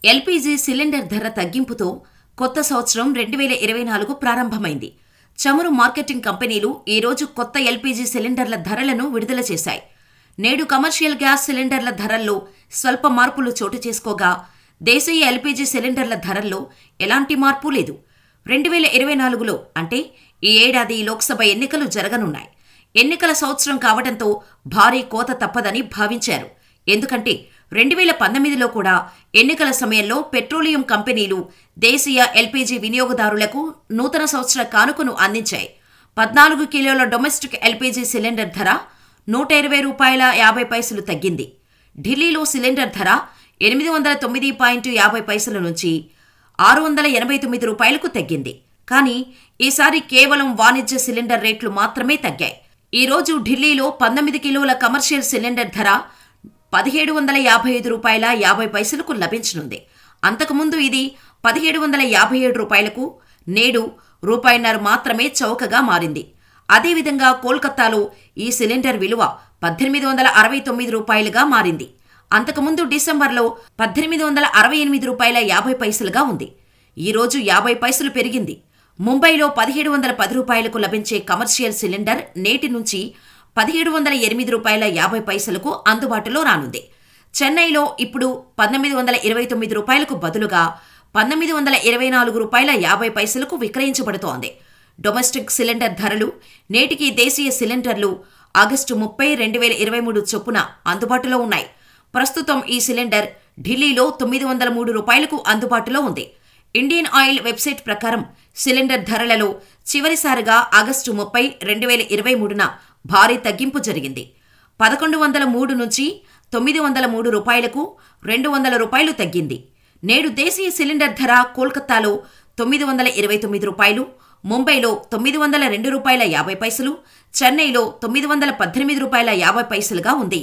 LPG cylinder ధర తగ్గింపుతో కొత్త సంవత్సరం 2024 ప్రారంభమైంది. చమురు మార్కెటింగ్ కంపెనీలు ఈరోజు కొత్త ఎల్పీజీ సిలిండర్ల ధరలను విడుదల చేశాయి. నేడు కమర్షియల్ గ్యాస్ సిలిండర్ల ధరల్లో స్వల్ప మార్పులు చోటు చేసుకోగా, దేశీయ ఎల్పీజీ సిలిండర్ల ధరల్లో ఎలాంటి మార్పు లేదు. 2024లో అంటే ఈ ఏడాది లోక్సభ ఎన్నికలు జరగనున్నాయి. ఎన్నికల సంవత్సరం కావడంతో భారీ కోత తప్పదని భావించారు. ఎందుకంటే 2019లో కూడా ఎన్నికల సమయంలో పెట్రోలియం కంపెనీలు దేశీయ ఎల్పీజీ వినియోగదారులకు నూతన సంవత్సర కానుకను అందించాయి. 14 కిలోల డొమెస్టిక్ ఎల్పీజీ సిలిండర్ ధర ₹120.50 తగ్గింది. ఢిల్లీలో సిలిండర్ ధర $809.50 నుంచి ₹689కు తగ్గింది. కానీ ఈసారి కేవలం వాణిజ్య సిలిండర్ రేట్లు మాత్రమే తగ్గాయి. ఈరోజు ఢిల్లీలో 19 కిలోల కమర్షియల్ సిలిండర్ ధర ₹1755.50కు లభించనుంది. అంతకుముందు ఇది ₹1757, నేడు ₹1.50 మాత్రమే చౌకగా మారింది. అదేవిధంగా కోల్కతాలో ఈ సిలిండర్ విలువ ₹1869గా మారింది. అంతకుముందు డిసెంబర్లో ₹1868.50గా ఉంది. ఈరోజు 50 పైసలు పెరిగింది. ముంబైలో ₹1710కు లభించే కమర్షియల్ సిలిండర్ నేటి నుంచి ₹1708.50కు అందుబాటులో రానుంది. చెన్నైలో ఇప్పుడు ₹1929కు బదులుగా ₹1924.50కు విక్రయించబడుతోంది. డొమెస్టిక్ సిలిండర్ ధరలు నేటికి దేశీయ సిలిండర్లు ఆగస్టు 30, 2023 చొప్పున అందుబాటులో ఉన్నాయి. ప్రస్తుతం ఈ సిలిండర్ ఢిల్లీలో ₹903కు అందుబాటులో ఉంది. ఇండియన్ ఆయిల్ వెబ్సైట్ ప్రకారం సిలిండర్ ధరలలో చివరిసారిగా ఆగస్టు 30, 2023న భారీ తగ్గింపు జరిగింది. ₹1103 నుంచి ₹903కు ₹200 తగ్గింది. నేడు దేశీయ సిలిండర్ ధర కోల్కతాలో ₹929, ముంబైలో ₹902.50, చెన్నైలో ₹918.50గా ఉంది.